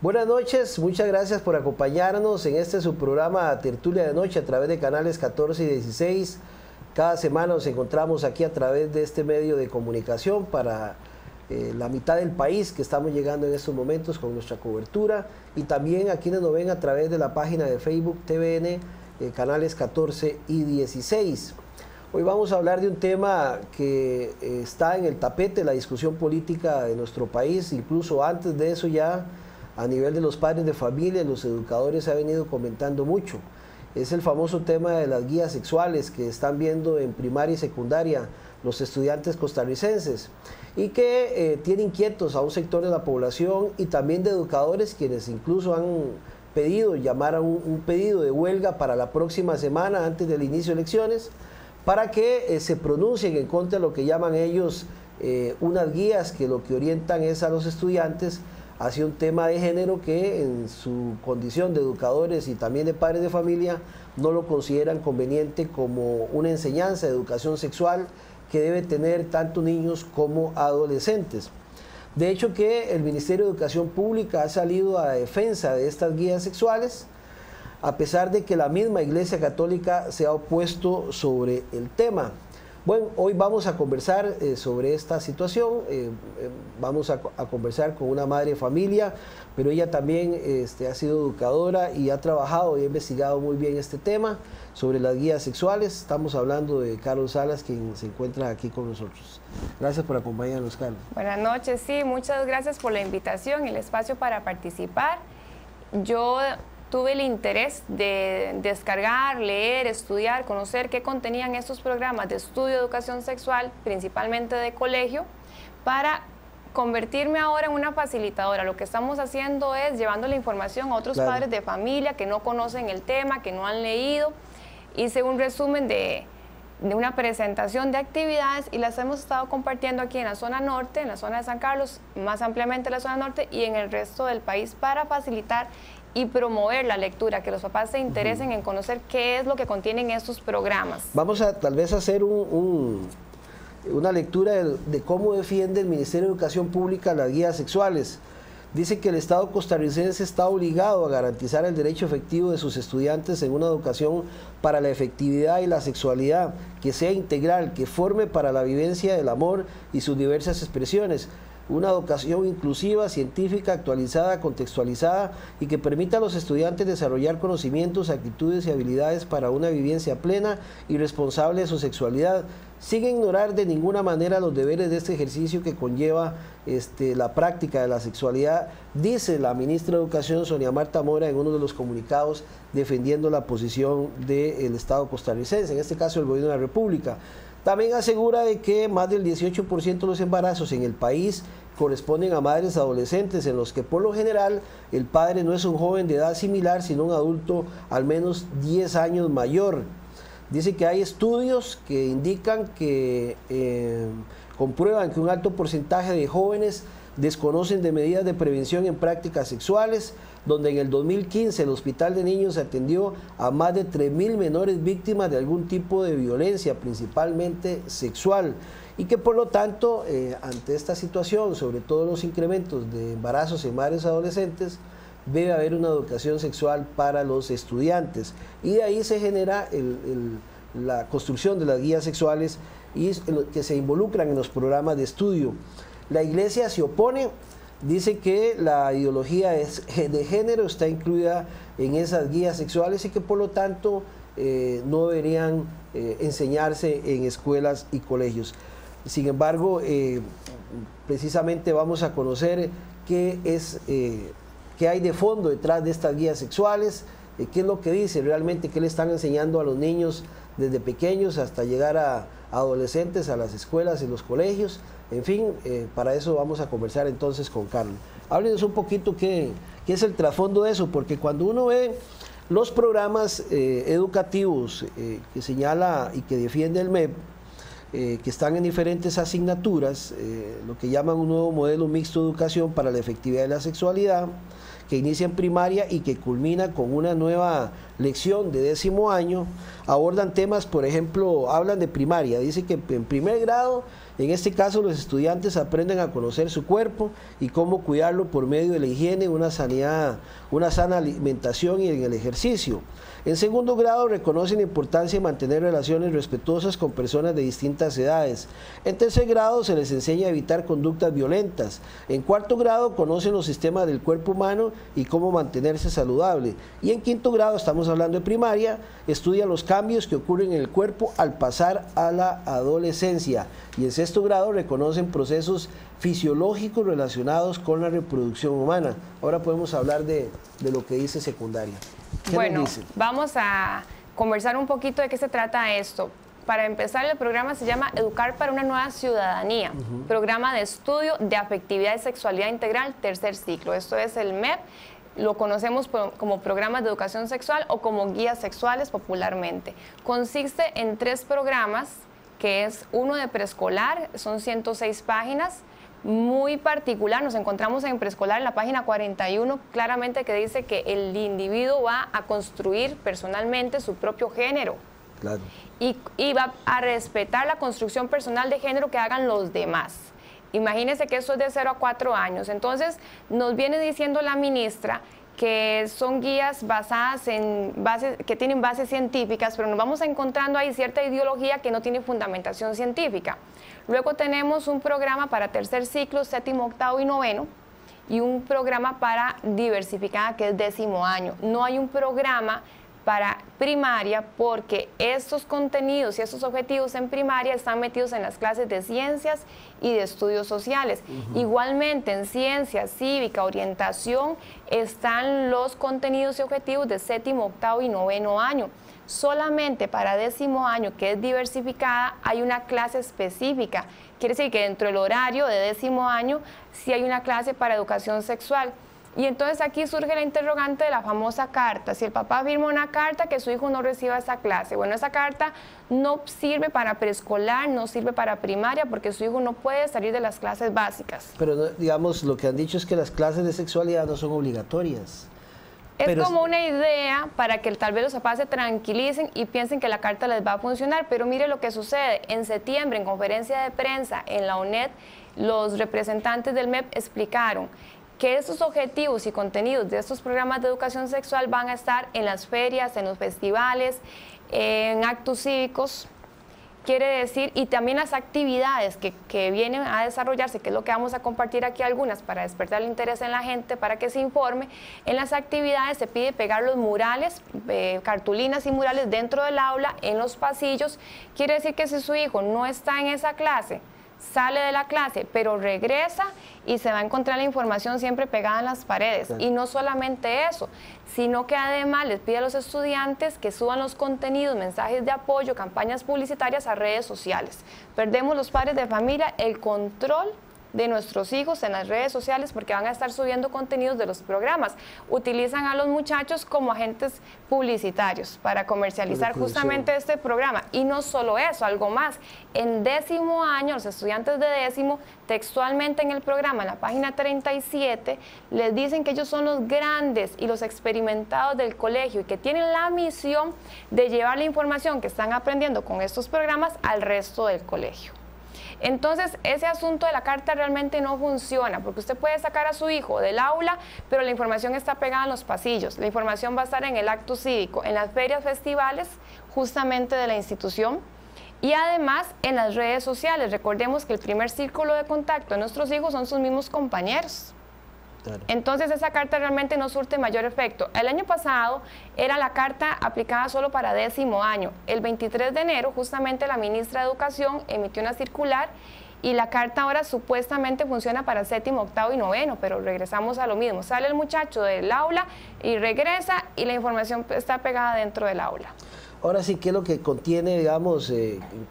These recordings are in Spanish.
Buenas noches, muchas gracias por acompañarnos en este su programa Tertulia de Noche a través de canales 14 y 16. Cada semana nos encontramos aquí a través de este medio de comunicación para la mitad del país que estamos llegando en estos momentos con nuestra cobertura, y también a quienes nos ven a través de la página de Facebook TVN, canales 14 y 16. Hoy vamos a hablar de un tema que está en el tapete de la discusión política de nuestro país. Incluso antes de eso, ya a nivel de los padres de familia, los educadores se ha venido comentando mucho. Es el famoso tema de las guías sexuales que están viendo en primaria y secundaria los estudiantes costarricenses, y que tiene inquietos a un sector de la población y también de educadores, quienes incluso han pedido llamar a un pedido de huelga para la próxima semana antes del inicio de elecciones, para que se pronuncien en contra de lo que llaman ellos unas guías que lo que orientan es a los estudiantes hacia un tema de género que en su condición de educadores y también de padres de familia no lo consideran conveniente como una enseñanza de educación sexual que debe tener tanto niños como adolescentes. De hecho, que el Ministerio de Educación Pública ha salido a defensa de estas guías sexuales, a pesar de que la misma Iglesia Católica se ha opuesto sobre el tema. Bueno, hoy vamos a conversar sobre esta situación. Vamos a conversar con una madre de familia, pero ella también ha sido educadora y ha trabajado y ha investigado muy bien este tema sobre las guías sexuales. Estamos hablando de Carol Salas, quien se encuentra aquí con nosotros. Gracias por acompañarnos, Carol. Buenas noches, sí, muchas gracias por la invitación y el espacio para participar. Yo tuve el interés de descargar, leer, estudiar, conocer qué contenían estos programas de estudio de educación sexual, principalmente de colegio, para convertirme ahora en una facilitadora. Lo que estamos haciendo es llevando la información a otros padres de familia que no conocen el tema, que no han leído. Hice un resumen de una presentación de actividades y las hemos estado compartiendo aquí en la zona norte, en la zona de San Carlos, más ampliamente en la zona norte y en el resto del país, para facilitar y promover la lectura, que los papás se interesen en conocer qué es lo que contienen estos programas. Vamos a tal vez hacer una lectura de cómo defiende el Ministerio de Educación Pública las guías sexuales. Dice que el Estado costarricense está obligado a garantizar el derecho efectivo de sus estudiantes en una educación para la efectividad y la sexualidad, que sea integral, que forme para la vivencia del amor y sus diversas expresiones, una educación inclusiva, científica, actualizada, contextualizada y que permita a los estudiantes desarrollar conocimientos, actitudes y habilidades para una vivencia plena y responsable de su sexualidad, sin ignorar de ninguna manera los deberes de este ejercicio que conlleva la práctica de la sexualidad, dice la ministra de Educación, Sonia Marta Mora, en uno de los comunicados defendiendo la posición del Estado costarricense, en este caso el Gobierno de la República. También asegura de que más del 18% de los embarazos en el país corresponden a madres adolescentes, en los que por lo general el padre no es un joven de edad similar, sino un adulto al menos 10 años mayor. Dice que hay estudios que indican que comprueban que un alto porcentaje de jóvenes desconocen de medidas de prevención en prácticas sexuales, donde en el 2015 el Hospital de Niños atendió a más de 3.000 menores víctimas de algún tipo de violencia, principalmente sexual, y que por lo tanto, ante esta situación, sobre todo los incrementos de embarazos en madres adolescentes, debe haber una educación sexual para los estudiantes, y de ahí se genera la construcción de las guías sexuales y que se involucran en los programas de estudio. La Iglesia se opone, dice que la ideología de género está incluida en esas guías sexuales y que por lo tanto no deberían enseñarse en escuelas y colegios. Sin embargo, precisamente vamos a conocer qué hay de fondo detrás de estas guías sexuales, qué es lo que dice realmente, qué le están enseñando a los niños desde pequeños hasta llegar a adolescentes, a las escuelas y los colegios. En fin, para eso vamos a conversar entonces con Carlos. Háblenos un poquito qué es el trasfondo de eso, porque cuando uno ve los programas educativos que señala y que defiende el MEP, que están en diferentes asignaturas, lo que llaman un nuevo modelo mixto de educación para la efectividad de la sexualidad, que inicia en primaria y que culmina con una nueva lección de 10º año, abordan temas, por ejemplo, hablan de primaria. Dice que en primer grado, en este caso, los estudiantes aprenden a conocer su cuerpo y cómo cuidarlo por medio de la higiene, una sana alimentación y en el ejercicio. En segundo grado, reconocen la importancia de mantener relaciones respetuosas con personas de distintas edades. En tercer grado, se les enseña a evitar conductas violentas. En cuarto grado, conocen los sistemas del cuerpo humano y cómo mantenerse saludable. Y en quinto grado, estamos hablando de primaria, estudian los cambios que ocurren en el cuerpo al pasar a la adolescencia. Y en sexto grado, reconocen procesos fisiológicos relacionados con la reproducción humana. Ahora podemos hablar de lo que dice secundaria. Bueno, vamos a conversar un poquito de qué se trata esto. Para empezar, el programa se llama Educar para una Nueva Ciudadanía, programa de estudio de afectividad y sexualidad integral, tercer ciclo. Esto es el MEP, lo conocemos como programas de educación sexual o como guías sexuales popularmente. Consiste en 3 programas, que es uno de preescolar, son 106 páginas, muy particular. Nos encontramos en preescolar en la página 41, claramente que dice que el individuo va a construir personalmente su propio género. Claro. Y va a respetar la construcción personal de género que hagan los demás. Imagínense que eso es de 0 a 4 años. Entonces, nos viene diciendo la ministra que son guías basadas en que tienen bases científicas, pero nos vamos encontrando ahí cierta ideología que no tiene fundamentación científica. Luego tenemos un programa para tercer ciclo, 7º, 8º y 9º, y un programa para diversificada que es 10º año. No hay un programa para primaria porque estos contenidos y estos objetivos en primaria están metidos en las clases de ciencias y de estudios sociales. Igualmente en ciencia, cívica, orientación están los contenidos y objetivos de 7º, 8º y 9º año. Solamente para 10º año, que es diversificada, hay una clase específica. Quiere decir que dentro del horario de 10º año sí hay una clase para educación sexual. Y entonces aquí surge la interrogante de la famosa carta. Si el papá firma una carta que su hijo no reciba esa clase, bueno, esa carta no sirve para preescolar, no sirve para primaria, porque su hijo no puede salir de las clases básicas. Pero digamos, lo que han dicho es que las clases de sexualidad no son obligatorias. Es como una idea para que tal vez los papás se tranquilicen y piensen que la carta les va a funcionar, pero mire lo que sucede. En septiembre, en conferencia de prensa en la UNED, los representantes del MEP explicaron que estos objetivos y contenidos de estos programas de educación sexual van a estar en las ferias, en los festivales, en actos cívicos, quiere decir, y también las actividades que vienen a desarrollarse, que es lo que vamos a compartir aquí algunas para despertar el interés en la gente, para que se informe. En las actividades se pide pegar los murales, cartulinas y murales dentro del aula, en los pasillos. Quiere decir que si su hijo no está en esa clase, sale de la clase, pero regresa y se va a encontrar la información siempre pegada en las paredes. Y no solamente eso, sino que además les pide a los estudiantes que suban los contenidos, mensajes de apoyo, campañas publicitarias a redes sociales. Perdemos los padres de familia el control de nuestros hijos en las redes sociales porque van a estar subiendo contenidos de los programas. Utilizan a los muchachos como agentes publicitarios para comercializar justamente este programa. Y no solo eso, algo más. En 10º año, los estudiantes de 10º, textualmente en el programa, en la página 37, les dicen que ellos son los grandes y los experimentados del colegio y que tienen la misión de llevar la información que están aprendiendo con estos programas al resto del colegio. Entonces, ese asunto de la carta realmente no funciona, porque usted puede sacar a su hijo del aula, pero la información está pegada en los pasillos. La información va a estar en el acto cívico, en las ferias, festivales, justamente de la institución, y además en las redes sociales. Recordemos que el primer círculo de contacto de nuestros hijos son sus mismos compañeros. Claro. Entonces esa carta realmente no surte mayor efecto. El año pasado era la carta aplicada solo para 10º año. El 23 de enero justamente la ministra de Educación emitió una circular y la carta ahora supuestamente funciona para 7º, 8º y 9º, pero regresamos a lo mismo. Sale el muchacho del aula y regresa y la información está pegada dentro del aula. Ahora sí, ¿qué es lo que contiene, digamos,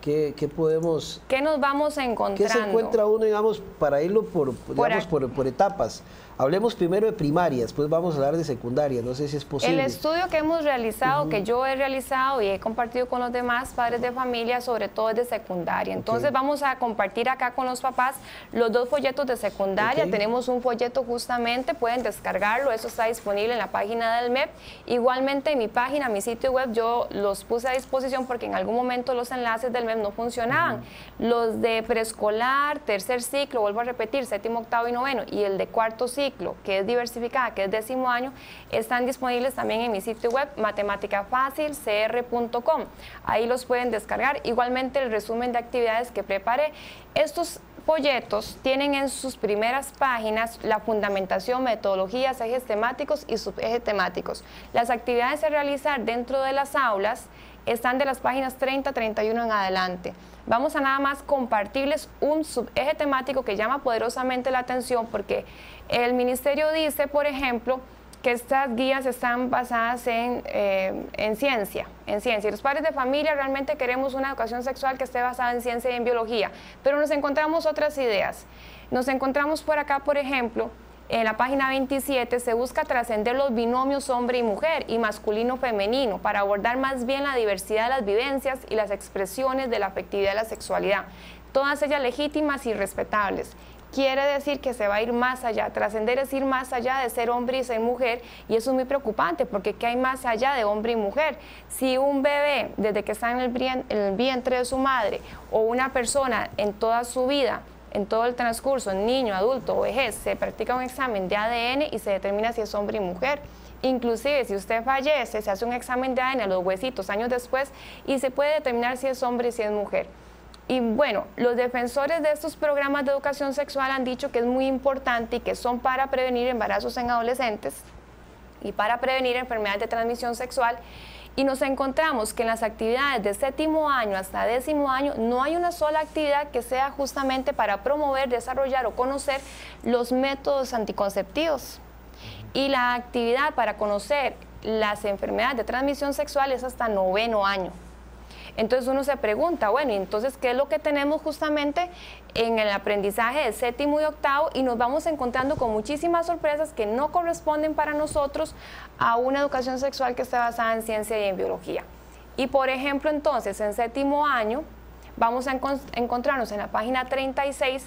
qué podemos... ¿Qué nos vamos encontrando? ¿Qué se encuentra uno, digamos, para irlo por etapas? Hablemos primero de primaria, después vamos a hablar de secundaria, no sé si es posible. El estudio que hemos realizado, que yo he realizado y he compartido con los demás padres de familia, sobre todo es de secundaria. Entonces vamos a compartir acá con los papás los 2 folletos de secundaria. Tenemos un folleto justamente, pueden descargarlo, eso está disponible en la página del MEP. Igualmente en mi página, mi sitio web, yo los puse a disposición porque en algún momento los enlaces del MEP no funcionaban. Los de preescolar, tercer ciclo, vuelvo a repetir, séptimo, octavo y noveno, y el de cuarto ciclo, que es diversificada, que es 10º año, están disponibles también en mi sitio web matematicafacilcr.com. Ahí los pueden descargar. Igualmente el resumen de actividades que preparé. Estos folletos tienen en sus primeras páginas la fundamentación, metodologías, ejes temáticos y subejes temáticos. Las actividades a realizar dentro de las aulas están de las páginas 30 a 31 en adelante. Vamos a nada más compartirles un subeje temático que llama poderosamente la atención, porque el ministerio dice, por ejemplo, que estas guías están basadas en ciencia. Y los padres de familia realmente queremos una educación sexual que esté basada en ciencia y en biología, pero nos encontramos otras ideas. Nos encontramos por acá, por ejemplo, en la página 27 se busca trascender los binomios hombre y mujer y masculino-femenino para abordar más bien la diversidad de las vivencias y las expresiones de la afectividad y la sexualidad, todas ellas legítimas y respetables. Quiere decir que se va a ir más allá. Trascender es ir más allá de ser hombre y ser mujer, y eso es muy preocupante porque ¿qué hay más allá de hombre y mujer? Si un bebé, desde que está en el vientre de su madre, o una persona en toda su vida, en todo el transcurso, niño, adulto o vejez, se practica un examen de ADN y se determina si es hombre y mujer. Inclusive si usted fallece, se hace un examen de ADN a los huesitos años después y se puede determinar si es hombre y si es mujer. Y bueno, los defensores de estos programas de educación sexual han dicho que es muy importante y que son para prevenir embarazos en adolescentes y para prevenir enfermedades de transmisión sexual. Y nos encontramos que en las actividades de 7º año hasta 10º año no hay una sola actividad que sea justamente para promover, desarrollar o conocer los métodos anticonceptivos. Y la actividad para conocer las enfermedades de transmisión sexual es hasta 9º año. Entonces uno se pregunta, bueno, entonces, ¿qué es lo que tenemos justamente en el aprendizaje de 7º y 8º? Y nos vamos encontrando con muchísimas sorpresas que no corresponden para nosotros a una educación sexual que esté basada en ciencia y en biología. Y por ejemplo, entonces, en 7º año vamos a encontrarnos en la página 36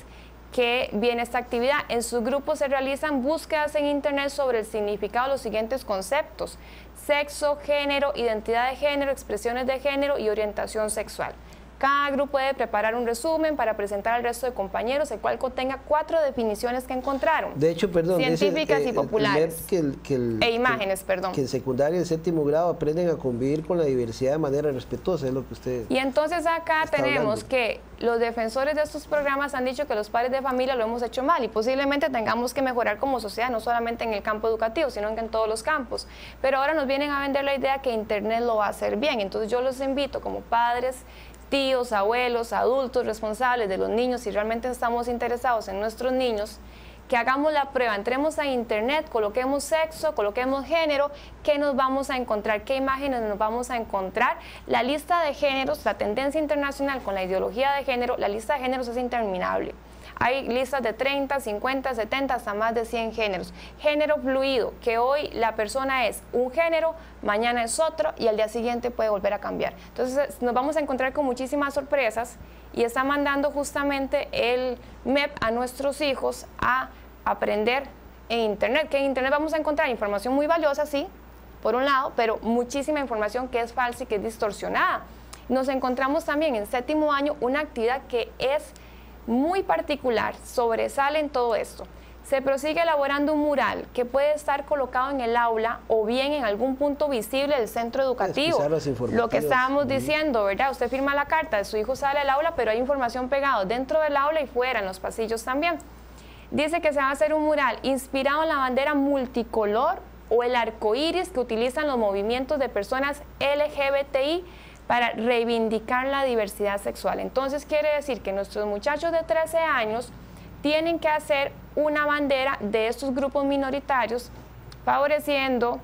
que viene esta actividad. En su grupo se realizan búsquedas en internet sobre el significado de los siguientes conceptos: sexo, género, identidad de género, expresiones de género y orientación sexual. Cada grupo debe preparar un resumen para presentar al resto de compañeros, el cual contenga 4 definiciones que encontraron. De hecho, perdón, científicas y populares. E imágenes, perdón. Que en secundaria y en 7º grado aprenden a convivir con la diversidad de manera respetuosa, es lo que usted... Y entonces acá tenemos hablando. que los defensores de estos programas han dicho que los padres de familia lo hemos hecho mal y posiblemente tengamos que mejorar como sociedad, no solamente en el campo educativo, sino que en todos los campos. Pero ahora nos vienen a vender la idea que Internet lo va a hacer bien. Entonces yo los invito como padres, tíos, abuelos, adultos responsables de los niños, si realmente estamos interesados en nuestros niños, que hagamos la prueba, entremos a internet, coloquemos sexo, coloquemos género, ¿qué nos vamos a encontrar? ¿Qué imágenes nos vamos a encontrar? La lista de géneros, la tendencia internacional con la ideología de género, la lista de géneros es interminable. Hay listas de 30, 50, 70, hasta más de 100 géneros. Género fluido, que hoy la persona es un género, mañana es otro y al día siguiente puede volver a cambiar. Entonces nos vamos a encontrar con muchísimas sorpresas y está mandando justamente el MEP a nuestros hijos a aprender en Internet. Que en Internet vamos a encontrar información muy valiosa, sí, por un lado, pero muchísima información que es falsa y que es distorsionada. Nos encontramos también en 7º año una actividad que es muy particular, sobresale en todo esto. Se prosigue elaborando un mural que puede estar colocado en el aula o bien en algún punto visible del centro educativo. Lo que estábamos diciendo, ¿verdad? Usted firma la carta, su hijo sale del aula, pero hay información pegada dentro del aula y fuera, en los pasillos también. Dice que se va a hacer un mural inspirado en la bandera multicolor o el arco iris que utilizan los movimientos de personas LGBTI para reivindicar la diversidad sexual. Entonces quiere decir que nuestros muchachos de 13 años tienen que hacer una bandera de estos grupos minoritarios favoreciendo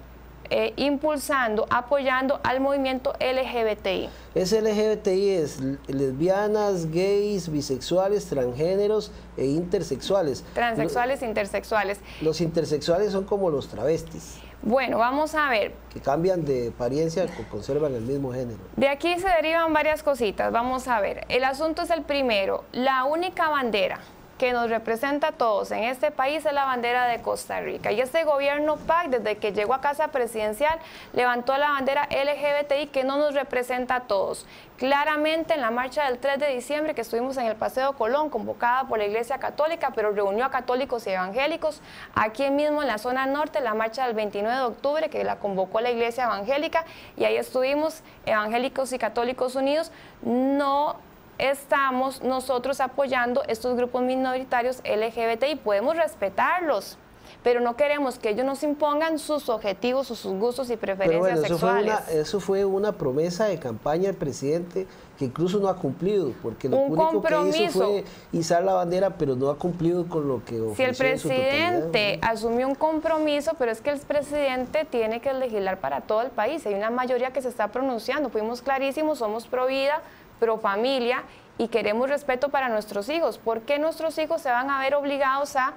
impulsando, apoyando al movimiento LGBTI. Ese LGBTI es lesbianas, gays, bisexuales, transgéneros e intersexuales. Transexuales, intersexuales. Los intersexuales son como los travestis. Bueno, vamos a ver. Que cambian de apariencia o conservan el mismo género. De aquí se derivan varias cositas. Vamos a ver. El asunto es el primero. La única bandera que nos representa a todos en este país es la bandera de Costa Rica. Y este gobierno PAC, desde que llegó a Casa Presidencial, levantó la bandera LGBTI que no nos representa a todos. Claramente en la marcha del 3 de diciembre que estuvimos en el Paseo Colón, convocada por la Iglesia Católica, pero reunió a católicos y evangélicos. Aquí mismo en la zona norte, la marcha del 29 de octubre que la convocó la Iglesia Evangélica, y ahí estuvimos evangélicos y católicos unidos. No estamos nosotros apoyando estos grupos minoritarios LGBTI, podemos respetarlos, pero no queremos que ellos nos impongan sus objetivos o sus gustos y preferencias sexuales. Eso fue una promesa de campaña del presidente que incluso no ha cumplido, porque lo único que hizo fue izar la bandera, pero no ha cumplido con lo que ofreció. Si el presidente asumió un compromiso, pero es que el presidente tiene que legislar para todo el país, hay una mayoría que se está pronunciando, fuimos clarísimos, somos pro vida, pro familia y queremos respeto para nuestros hijos. ¿Por qué nuestros hijos se van a ver obligados a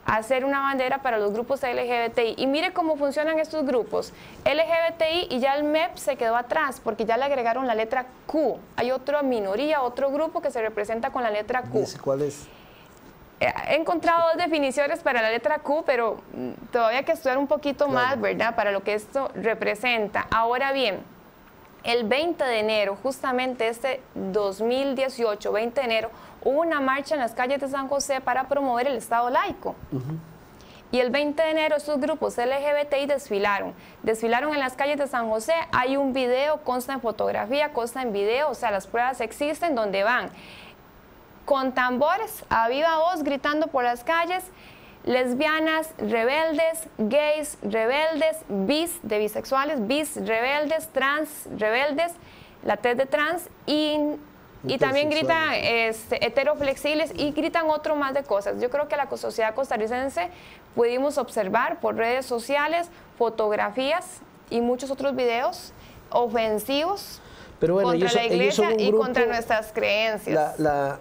hacer una bandera para los grupos LGBTI? Y mire cómo funcionan estos grupos LGBTI, y ya el MEP se quedó atrás porque ya le agregaron la letra Q. Hay otra minoría, otro grupo que se representa con la letra Q. ¿Cuál es? He encontrado dos definiciones para la letra Q, pero todavía hay que estudiar un poquito más, ¿verdad?, para lo que esto representa. Ahora bien, el 20 de enero, justamente este 2018, 20 de enero, hubo una marcha en las calles de San José para promover el Estado laico. Y el 20 de enero estos grupos LGBTI desfilaron en las calles de San José. Hay un video, consta en fotografía, consta en video, o sea, las pruebas existen, donde van con tambores a viva voz gritando por las calles: lesbianas rebeldes, gays rebeldes, bis de bisexuales, bis rebeldes, trans rebeldes, la T de trans, y también gritan heteroflexibles, y gritan otro más de cosas. Yo creo que la sociedad costarricense pudimos observar por redes sociales fotografías y muchos otros videos ofensivos, pero bueno, contra la Iglesia y contra nuestras creencias. La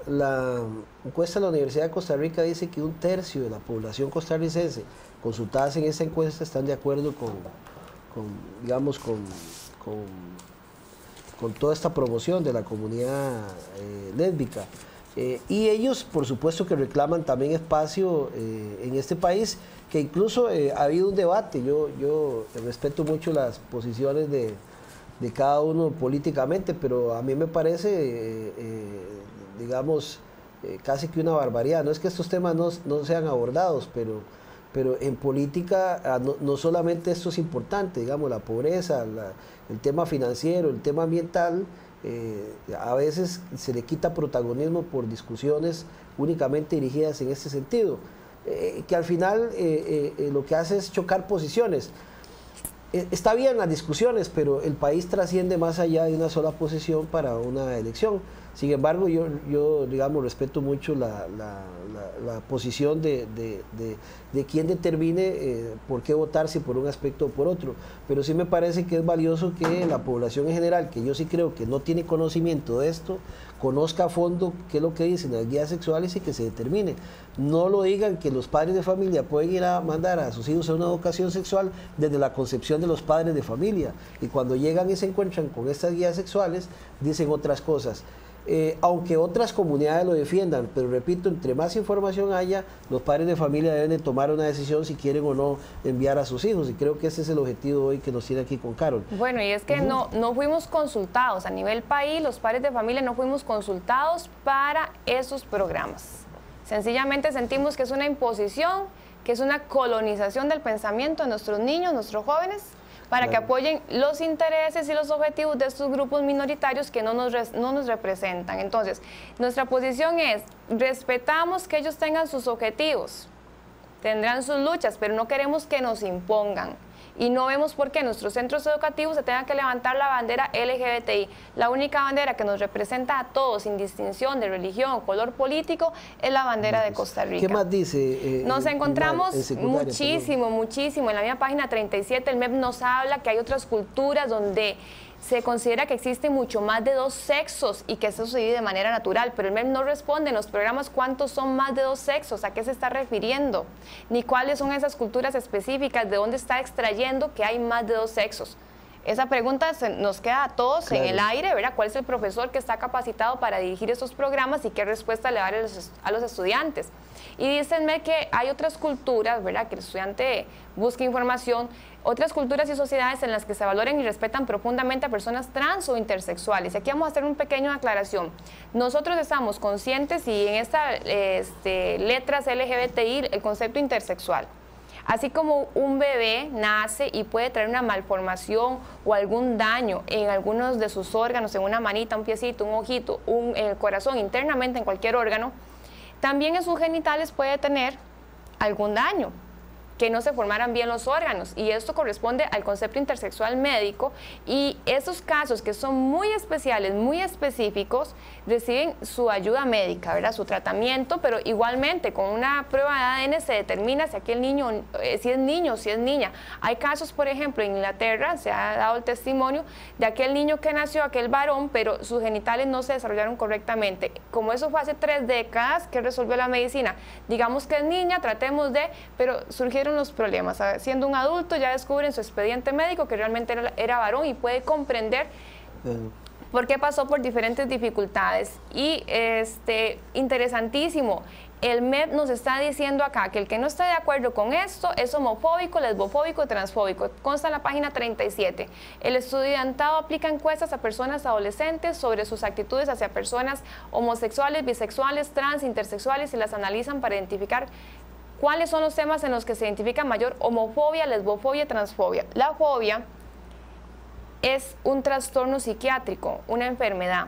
encuesta de la Universidad de Costa Rica dice que 1/3 de la población costarricense consultadas en esa encuesta están de acuerdo con toda esta promoción de la comunidad lésbica. Y ellos, por supuesto, que reclaman también espacio en este país, que incluso ha habido un debate. Yo respeto mucho las posiciones de cada uno políticamente, pero a mí me parece, digamos, casi que una barbaridad. No es que estos temas no sean abordados, pero en política no solamente esto es importante, digamos, la pobreza, el tema financiero, el tema ambiental, a veces se le quita protagonismo por discusiones únicamente dirigidas en este sentido, que al final lo que hace es chocar posiciones. Está bien las discusiones, pero el país trasciende más allá de una sola posición para una elección. Sin embargo, yo digamos, respeto mucho la posición de quien determine por qué votar, si por un aspecto o por otro. Pero sí me parece que es valioso que la población en general, que yo sí creo que no tiene conocimiento de esto, conozca a fondo qué es lo que dicen las guías sexuales y que se determine. No lo digan que los padres de familia pueden ir a mandar a sus hijos a una educación sexual desde la concepción de los padres de familia. Y cuando llegan y se encuentran con estas guías sexuales, dicen otras cosas. Aunque otras comunidades lo defiendan, pero repito, entre más información haya, los padres de familia deben de tomar una decisión si quieren o no enviar a sus hijos, y creo que ese es el objetivo hoy que nos tiene aquí con Carol. Bueno, y es que no fuimos consultados a nivel país, los padres de familia no fuimos consultados para esos programas. Sencillamente sentimos que es una imposición, que es una colonización del pensamiento de nuestros niños, nuestros jóvenes, para que apoyen los intereses y los objetivos de estos grupos minoritarios que no nos representan. Entonces, nuestra posición es: respetamos que ellos tengan sus objetivos, tendrán sus luchas, pero no queremos que nos impongan. y no vemos por qué en nuestros centros educativos se tenga que levantar la bandera LGBTI. La única bandera que nos representa a todos, sin distinción de religión, color político, es la bandera de Costa Rica. ¿Qué más dice? Nos encontramos muchísimo. En la misma página 37 el MEP nos habla que hay otras culturas donde se considera que existen mucho más de 2 sexos y que eso se vive de manera natural, pero el MEP no responde en los programas cuántos son más de 2 sexos, a qué se está refiriendo, ni cuáles son esas culturas específicas, de dónde está extrayendo que hay más de 2 sexos. Esa pregunta nos queda a todos en el aire, ¿verdad? ¿Cuál es el profesor que está capacitado para dirigir estos programas y qué respuesta le va a dar a los estudiantes? Y dícenme que hay otras culturas, ¿verdad? Que el estudiante busque información, otras culturas y sociedades en las que se valoren y respetan profundamente a personas trans o intersexuales. Aquí vamos a hacer una pequeña aclaración. Nosotros estamos conscientes y en estas letras LGBTI el concepto intersexual. Así como un bebé nace y puede traer una malformación o algún daño en algunos de sus órganos, en una manita, un piecito, un ojito, en el corazón, internamente en cualquier órgano, también en sus genitales puede tener algún daño, que no se formaran bien los órganos, y esto corresponde al concepto intersexual médico, y esos casos que son muy especiales, muy específicos, reciben su ayuda médica, ¿verdad? Su tratamiento, pero igualmente con una prueba de ADN se determina si aquel niño, si es niño o si es niña. Hay casos, por ejemplo, en Inglaterra se ha dado el testimonio de aquel niño que nació, aquel varón, pero sus genitales no se desarrollaron correctamente. Como eso fue hace 3 décadas que resolvió la medicina, digamos que es niña, tratemos de, pero surgieron los problemas. Siendo un adulto ya descubren su expediente médico que realmente era varón y puede comprender por qué pasó por diferentes dificultades. Y interesantísimo, el MEP nos está diciendo acá que el que no está de acuerdo con esto es homofóbico, lesbofóbico, transfóbico. Consta en la página 37. El estudiantado aplica encuestas a personas adolescentes sobre sus actitudes hacia personas homosexuales, bisexuales, trans, intersexuales y las analizan para identificar cuáles son los temas en los que se identifica mayor homofobia, lesbofobia y transfobia. La fobia es un trastorno psiquiátrico, una enfermedad.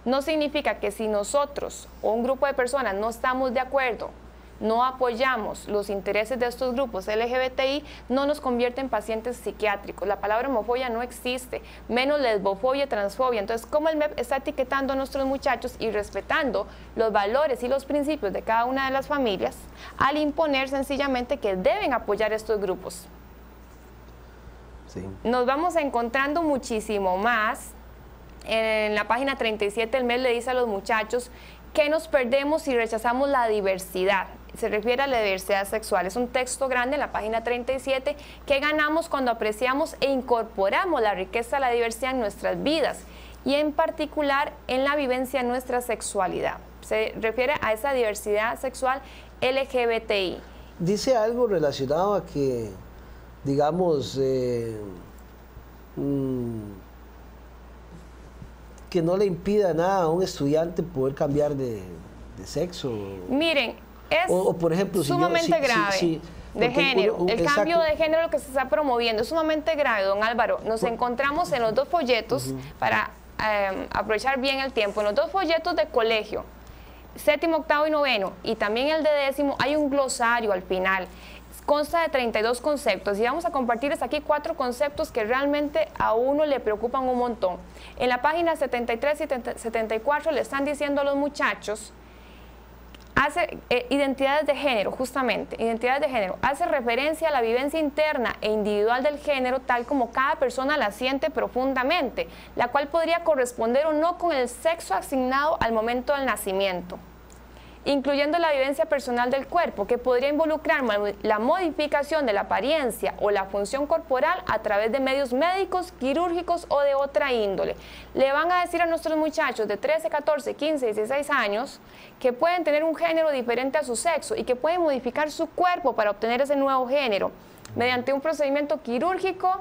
No significa que si nosotros o un grupo de personas no estamos de acuerdo, no apoyamos los intereses de estos grupos LGBTI, no nos convierte en pacientes psiquiátricos. La palabra homofobia no existe, menos lesbofobia, transfobia. Entonces, ¿cómo el MEP está etiquetando a nuestros muchachos y respetando los valores y los principios de cada una de las familias al imponer sencillamente que deben apoyar estos grupos? Sí. Nos vamos encontrando muchísimo más. En la página 37 el MEP le dice a los muchachos que nos perdemos si rechazamos la diversidad. Se refiere a la diversidad sexual. Es un texto grande en la página 37. ¿Qué ganamos cuando apreciamos e incorporamos la riqueza de la diversidad en nuestras vidas? Y en particular en la vivencia de nuestra sexualidad. Se refiere a esa diversidad sexual LGBTI. Dice algo relacionado a que, digamos, que no le impida nada a un estudiante poder cambiar de sexo. Miren, es por ejemplo, sumamente grave. De género, el cambio de género que se está promoviendo es sumamente grave, don Álvaro. Nos encontramos en los 2 folletos, para aprovechar bien el tiempo, en los 2 folletos de colegio, 7º, 8º y 9º, y también el de 10º, hay un glosario al final. Consta de 32 conceptos y vamos a compartirles aquí 4 conceptos que realmente a uno le preocupan un montón. En la página 73 y 74 le están diciendo a los muchachos, hace identidades de género, justamente, identidades de género, hace referencia a la vivencia interna e individual del género tal como cada persona la siente profundamente, la cual podría corresponder o no con el sexo asignado al momento del nacimiento, incluyendo la vivencia personal del cuerpo, que podría involucrar la modificación de la apariencia o la función corporal a través de medios médicos, quirúrgicos o de otra índole. Le van a decir a nuestros muchachos de 13, 14, 15, 16 años que pueden tener un género diferente a su sexo y que pueden modificar su cuerpo para obtener ese nuevo género mediante un procedimiento quirúrgico,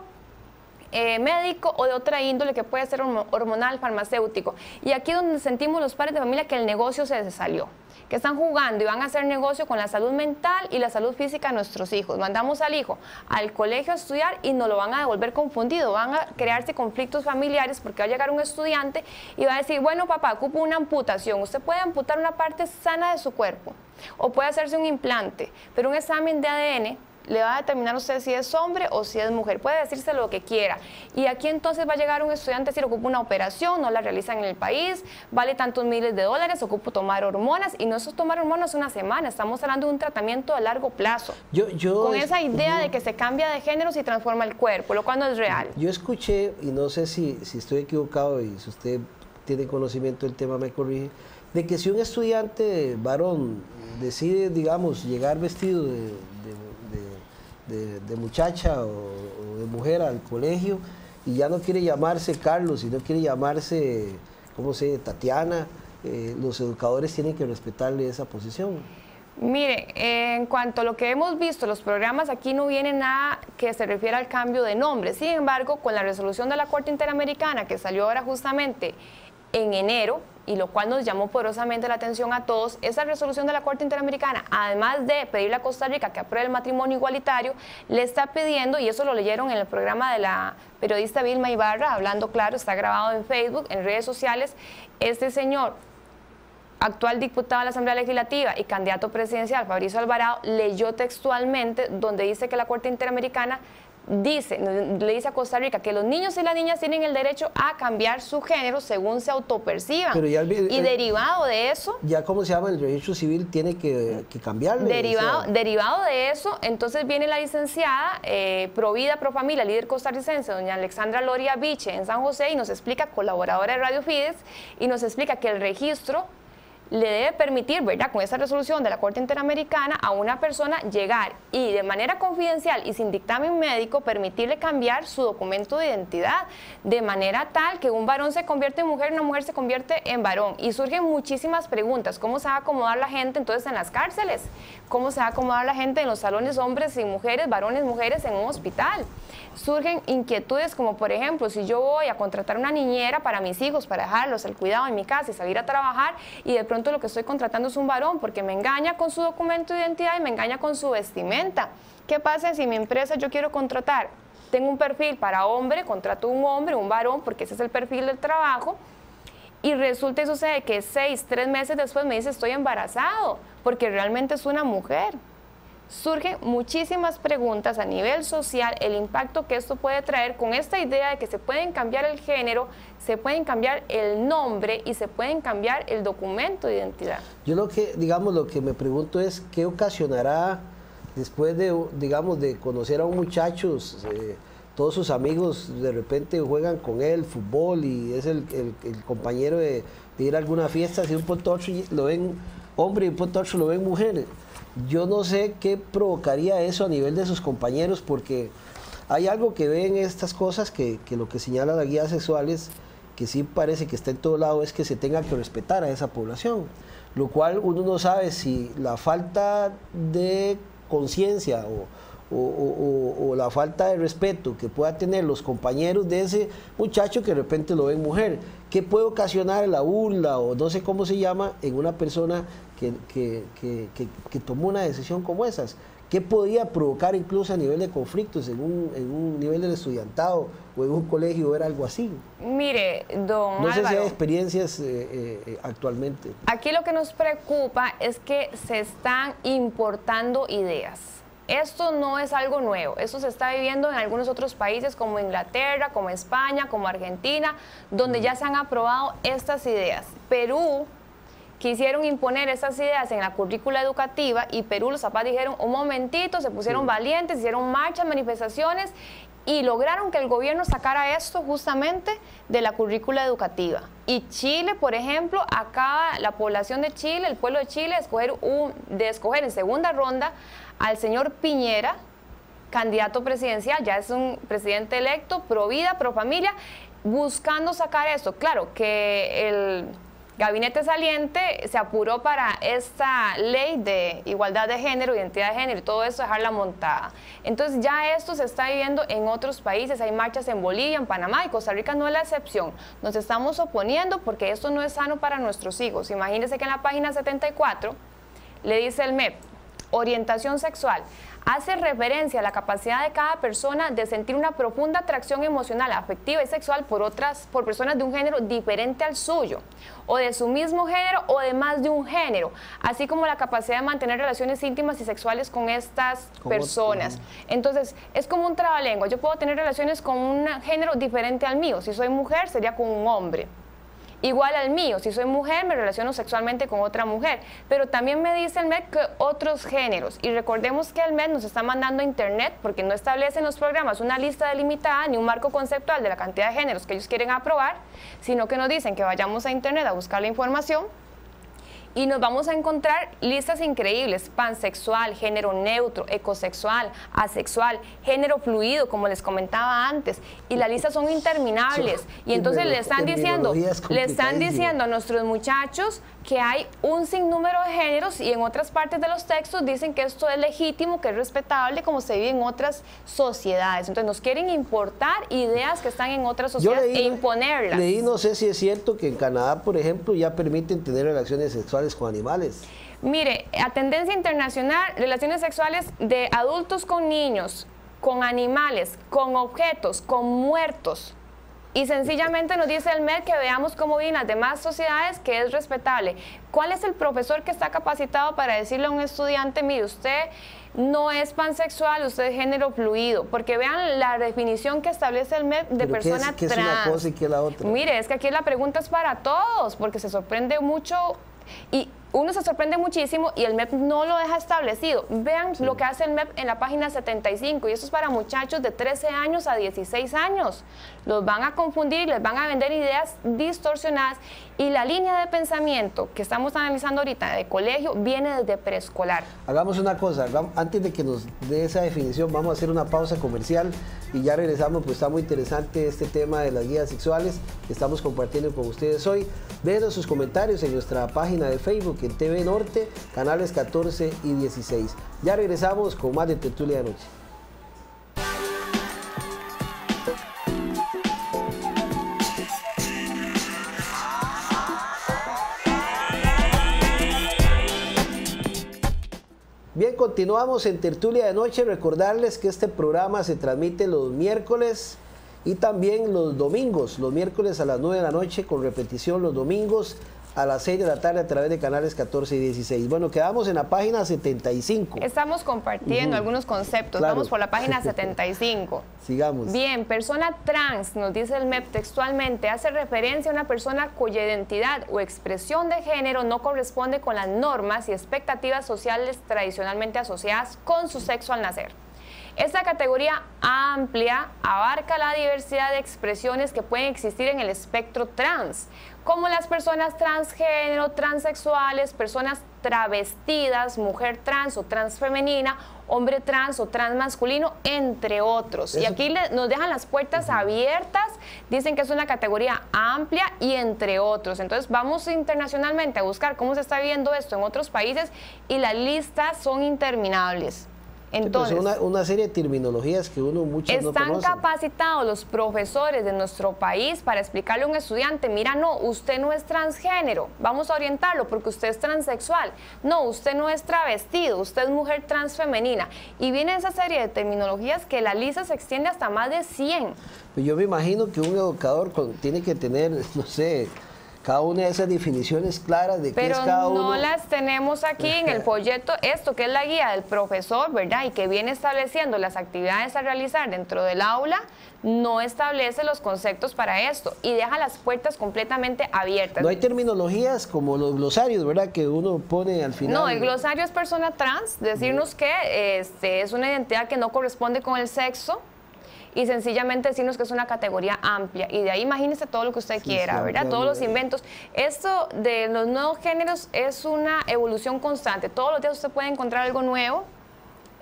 médico o de otra índole, que puede ser hormonal, farmacéutico. Y aquí es donde sentimos los padres de familia que el negocio se salió, que están jugando y van a hacer negocio con la salud mental y la salud física de nuestros hijos. Mandamos al hijo al colegio a estudiar y nos lo van a devolver confundido, van a crearse conflictos familiares porque va a llegar un estudiante y va a decir, bueno papá, ocupo una amputación. Usted puede amputar una parte sana de su cuerpo o puede hacerse un implante, pero un examen de ADN le va a determinar a usted si es hombre o si es mujer. Puede decirse lo que quiera. Y aquí entonces va a llegar un estudiante si ocupa una operación, no la realizan en el país, vale tantos miles de dólares, ocupo tomar hormonas, y no es tomar hormonas una semana, estamos hablando de un tratamiento a largo plazo. Con esa idea de que se cambia de género y transforma el cuerpo, lo cual no es real. Yo escuché, y no sé si estoy equivocado, y si usted tiene conocimiento del tema me corrige, de que si un estudiante varón decide, digamos, llegar vestido de muchacha o de mujer al colegio y ya no quiere llamarse Carlos, y no quiere llamarse, ¿cómo se dice?, Tatiana, los educadores tienen que respetarle esa posición. Mire, en cuanto a lo que hemos visto, los programas, aquí no viene nada que se refiera al cambio de nombre. Sin embargo, con la resolución de la Corte Interamericana que salió ahora justamente en enero, y lo cual nos llamó poderosamente la atención a todos, esa resolución de la Corte Interamericana, además de pedirle a Costa Rica que apruebe el matrimonio igualitario, le está pidiendo, y eso lo leyeron en el programa de la periodista Vilma Ibarra, Hablando Claro, está grabado en Facebook, en redes sociales, este señor, actual diputado de la Asamblea Legislativa y candidato presidencial, Fabricio Alvarado, leyó textualmente donde dice que la Corte Interamericana le dice a Costa Rica que los niños y las niñas tienen el derecho a cambiar su género según se autoperciban. Y derivado de eso... Ya, ¿cómo se llama? El registro civil tiene que cambiarle. Derivado de eso, entonces viene la licenciada Pro Vida, Pro Familia, líder costarricense, doña Alexandra Loria Biche, en San José, y nos explica, colaboradora de Radio Fides, y nos explica que el registro le debe permitir, ¿verdad?, con esa resolución de la Corte Interamericana, a una persona llegar y de manera confidencial y sin dictamen médico permitirle cambiar su documento de identidad, de manera tal que un varón se convierte en mujer, una mujer se convierte en varón. Y surgen muchísimas preguntas: ¿cómo se va a acomodar la gente entonces en las cárceles? ¿Cómo se va a acomodar la gente en los salones, hombres y mujeres, varones, mujeres, en un hospital? Surgen inquietudes como, por ejemplo, si yo voy a contratar una niñera para mis hijos, para dejarlos al cuidado en mi casa y salir a trabajar, y de pronto lo que estoy contratando es un varón porque me engaña con su documento de identidad y me engaña con su vestimenta. ¿Qué pasa si mi empresa yo quiero contratar? Tengo un perfil para hombre, contrato un hombre, un varón, porque ese es el perfil del trabajo, y resulta y sucede que 3 meses después me dice estoy embarazado, porque realmente es una mujer. Surgen muchísimas preguntas a nivel social, el impacto que esto puede traer con esta idea de que se pueden cambiar el género, se pueden cambiar el nombre y se pueden cambiar el documento de identidad. Yo lo que me pregunto es qué ocasionará después de, digamos, de conocer a un muchacho, todos sus amigos de repente juegan con él fútbol y es el compañero de ir a alguna fiesta, si un punto otro lo ven hombre y un punto otro lo ven mujer. Yo no sé qué provocaría eso a nivel de sus compañeros, porque hay algo que ven estas cosas que lo que señala las guías sexuales, que sí parece que está en todo lado, es que se tenga que respetar a esa población, lo cual uno no sabe si la falta de conciencia o la falta de respeto que pueda tener los compañeros de ese muchacho que de repente lo ven mujer, ¿qué puede ocasionar la burla o no sé cómo se llama en una persona que tomó una decisión como esas? ¿Qué podría provocar incluso a nivel de conflictos en un nivel del estudiantado o en un colegio ver algo así? Mire, don Álvaro, no sé si hay experiencias actualmente. Aquí lo que nos preocupa es que se están importando ideas. Esto no es algo nuevo, esto se está viviendo en algunos otros países como Inglaterra, como España, como Argentina, donde ya se han aprobado estas ideas. Perú quisieron imponer estas ideas en la currícula educativa y Perú, los papás dijeron, un momentito, se pusieron valientes, hicieron marchas, manifestaciones y lograron que el gobierno sacara esto justamente de la currícula educativa. Y Chile, por ejemplo, acaba la población de Chile, el pueblo de Chile, de escoger en segunda ronda al señor Piñera, candidato presidencial, ya es un presidente electo, pro vida, pro familia, buscando sacar esto. Claro que el gabinete saliente se apuró para esta ley de igualdad de género, identidad de género y todo eso, dejarla montada. Entonces ya esto se está viviendo en otros países, hay marchas en Bolivia, en Panamá, y Costa Rica no es la excepción. Nos estamos oponiendo porque esto no es sano para nuestros hijos. Imagínense que en la página 74 le dice el MEP, orientación sexual. hace referencia a la capacidad de cada persona de sentir una profunda atracción emocional, afectiva y sexual por personas de un género diferente al suyo, o de su mismo género o de más de un género, así como la capacidad de mantener relaciones íntimas y sexuales con estas personas. Entonces, es como un trabalengua. Yo puedo tener relaciones con un género diferente al mío. Si soy mujer, sería con un hombre. Igual al mío, si soy mujer me relaciono sexualmente con otra mujer, pero también me dice el MED que otros géneros, y recordemos que el MED nos está mandando a internet porque no establece en los programas una lista delimitada ni un marco conceptual de la cantidad de géneros que ellos quieren aprobar, sino que nos dicen que vayamos a internet a buscar la información y nos vamos a encontrar listas increíbles: pansexual, género neutro, ecosexual, asexual, género fluido, como les comentaba antes, y las listas son interminables. Y entonces le están diciendo a nuestros muchachos que hay un sinnúmero de géneros, y en otras partes de los textos dicen que esto es legítimo, que es respetable, como se vive en otras sociedades. Entonces nos quieren importar ideas que están en otras sociedades e imponerlas. Leí, no sé si es cierto, que en Canadá, por ejemplo, ya permiten tener relaciones sexuales con animales. Mire, a tendencia internacional, relaciones sexuales de adultos con niños, con animales, con objetos, con muertos. Y sencillamente nos dice el MED que veamos cómo viven las demás sociedades, que es respetable. ¿Cuál es el profesor que está capacitado para decirle a un estudiante, mire, usted no es pansexual, usted es género fluido? Porque vean la definición que establece el MED de persona ¿qué trans. es una cosa y qué es la otra? Mire, es que aquí la pregunta es para todos, porque se sorprende mucho. Y uno se sorprende muchísimo y el MEP no lo deja establecido. Vean lo que hace el MEP en la página 75, y eso es para muchachos de 13 años a 16 años. Los van a confundir, les van a vender ideas distorsionadas, y la línea de pensamiento que estamos analizando ahorita de colegio viene desde preescolar. Hagamos una cosa, antes de que nos dé esa definición, vamos a hacer una pausa comercial y ya regresamos, pues está muy interesante este tema de las guías sexuales que estamos compartiendo con ustedes hoy. Dejen sus comentarios en nuestra página de Facebook, en TV Norte, canales 14 y 16. Ya regresamos con más de Tertulia de Noche. Bien, continuamos en Tertulia de Noche. Recordarles que este programa se transmite los miércoles y también los domingos. Los miércoles a las 9 de la noche, con repetición los domingos a las 6 de la tarde a través de canales 14 y 16. Bueno, quedamos en la página 75. Estamos compartiendo algunos conceptos. Claro. Vamos por la página 75. Sigamos. Bien, persona trans, nos dice el MEP textualmente, hace referencia a una persona cuya identidad o expresión de género no corresponde con las normas y expectativas sociales tradicionalmente asociadas con su sexo al nacer. Esta categoría amplia abarca la diversidad de expresiones que pueden existir en el espectro trans, como las personas transgénero, transexuales, personas travestidas, mujer trans o transfemenina, hombre trans o transmasculino, entre otros. Y aquí nos dejan las puertas abiertas, dicen que es una categoría amplia y entre otros. Entonces vamos internacionalmente a buscar cómo se está viviendo esto en otros países y las listas son interminables. Entonces, sí, pues una serie de terminologías que uno muchos no conocen. Están capacitados los profesores de nuestro país para explicarle a un estudiante, mira, no, usted no es transgénero, vamos a orientarlo porque usted es transexual, no, usted no es travestido, usted es mujer transfemenina. Y viene esa serie de terminologías que la lista se extiende hasta más de 100. Pues yo me imagino que un educador tiene que tener, no sé, cada una de esas definiciones claras de qué es cada uno. Pero no las tenemos aquí en el folleto, esto que es la guía del profesor, ¿verdad? Y que viene estableciendo las actividades a realizar dentro del aula, no establece los conceptos para esto y deja las puertas completamente abiertas. No hay terminologías como los glosarios, ¿verdad? Que uno pone al final. No, el glosario es persona trans, decirnos que es una identidad que no corresponde con el sexo, y sencillamente decirnos que es una categoría amplia, y de ahí imagínese todo lo que usted quiera, ¿verdad? Todos los inventos. Esto de los nuevos géneros es una evolución constante. Todos los días usted puede encontrar algo nuevo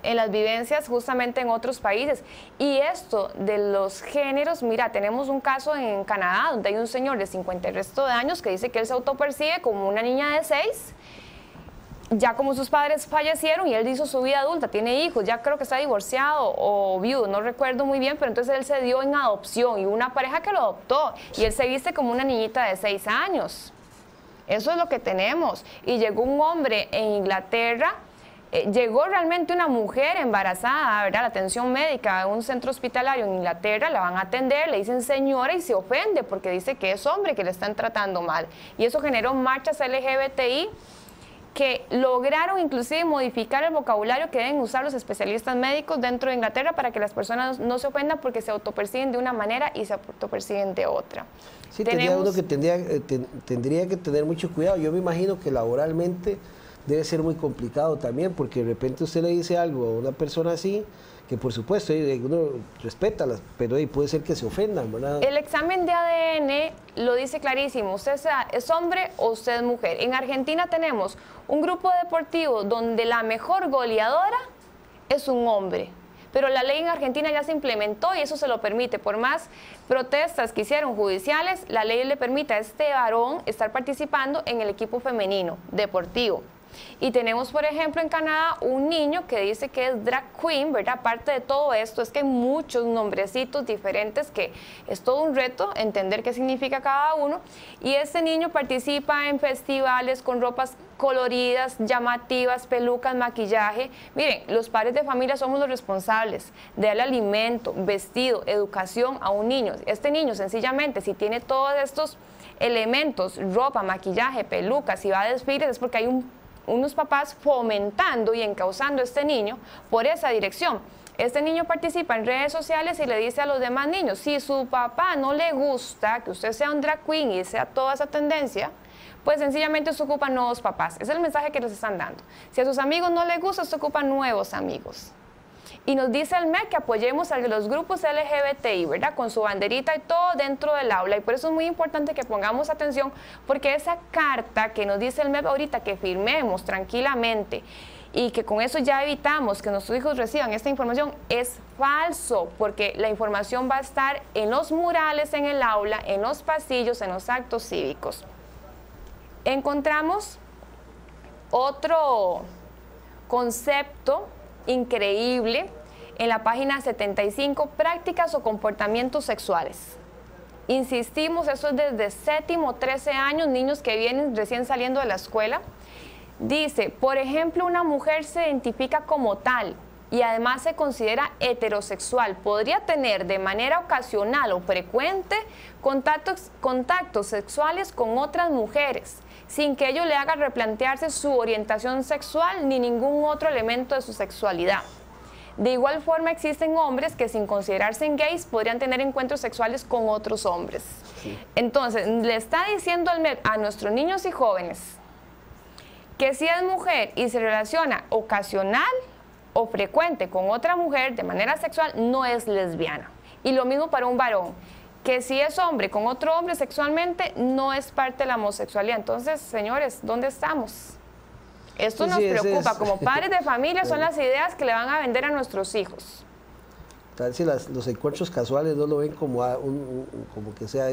en las vivencias justamente en otros países. Y esto de los géneros, mira, tenemos un caso en Canadá donde hay un señor de 50 y resto de años que dice que él se autopercibe como una niña de 6, ya como sus padres fallecieron y él hizo su vida adulta, tiene hijos, ya creo que está divorciado o viudo, no recuerdo muy bien, pero entonces él se dio en adopción y hubo una pareja que lo adoptó y él se viste como una niñita de 6 años. Eso es lo que tenemos. Y llegó un hombre en Inglaterra llegó realmente una mujer embarazada, ¿verdad? La atención médica a un centro hospitalario en Inglaterra, la van a atender, le dicen señora y se ofende porque dice que es hombre, que le están tratando mal. Y eso generó marchas LGBTI que lograron inclusive modificar el vocabulario que deben usar los especialistas médicos dentro de Inglaterra para que las personas no se ofendan porque se autoperciben de una manera y se autoperciben de otra. Sí, tendría uno que tendría que tener mucho cuidado. Yo me imagino que laboralmente debe ser muy complicado también, porque de repente usted le dice algo a una persona así, que por supuesto uno respeta, pero puede ser que se ofendan, ¿verdad? El examen de ADN lo dice clarísimo, usted es hombre o usted es mujer. En Argentina tenemos un grupo deportivo donde la mejor goleadora es un hombre. Pero la ley en Argentina ya se implementó y eso se lo permite. Por más protestas que hicieron judiciales, la ley le permite a este varón estar participando en el equipo femenino deportivo. Y tenemos, por ejemplo, en Canadá un niño que dice que es drag queen, ¿verdad? Aparte de todo esto, es que hay muchos nombrecitos diferentes que es todo un reto entender qué significa cada uno. Y este niño participa en festivales con ropas coloridas, llamativas, pelucas, maquillaje. Miren, los padres de familia somos los responsables de darle alimento, vestido, educación a un niño. Este niño, sencillamente, si tiene todos estos elementos, ropa, maquillaje, pelucas, si va a desfiles, es porque hay unos papás fomentando y encauzando a este niño por esa dirección. Este niño participa en redes sociales y le dice a los demás niños, si su papá no le gusta que usted sea un drag queen y sea toda esa tendencia, pues sencillamente usted ocupa nuevos papás. Ese es el mensaje que les están dando. Si a sus amigos no les gusta, usted ocupa nuevos amigos. Y nos dice el MEC que apoyemos a los grupos LGBTI, ¿verdad? Con su banderita y todo dentro del aula. Y por eso es muy importante que pongamos atención, porque esa carta que nos dice el MEC ahorita que firmemos tranquilamente y que con eso ya evitamos que nuestros hijos reciban esta información es falso, porque la información va a estar en los murales, en el aula, en los pasillos, en los actos cívicos. Encontramos otro concepto increíble en la página 75, prácticas o comportamientos sexuales. Insistimos, eso es desde séptimo, 13 años, niños que vienen recién saliendo de la escuela. Dice, por ejemplo, una mujer se identifica como tal y además se considera heterosexual. Podría tener de manera ocasional o frecuente contactos sexuales con otras mujeres, sin que ello le haga replantearse su orientación sexual ni ningún otro elemento de su sexualidad. De igual forma existen hombres que sin considerarse gays podrían tener encuentros sexuales con otros hombres. Sí. Entonces, le está diciendo a nuestros niños y jóvenes que si es mujer y se relaciona ocasional o frecuente con otra mujer de manera sexual, no es lesbiana. Y lo mismo para un varón, que si es hombre con otro hombre sexualmente, no es parte de la homosexualidad. Entonces, señores, ¿dónde estamos? Esto nos preocupa. Como padres de familia son las ideas que le van a vender a nuestros hijos. Tal si los encuentros casuales no lo ven como, como que sea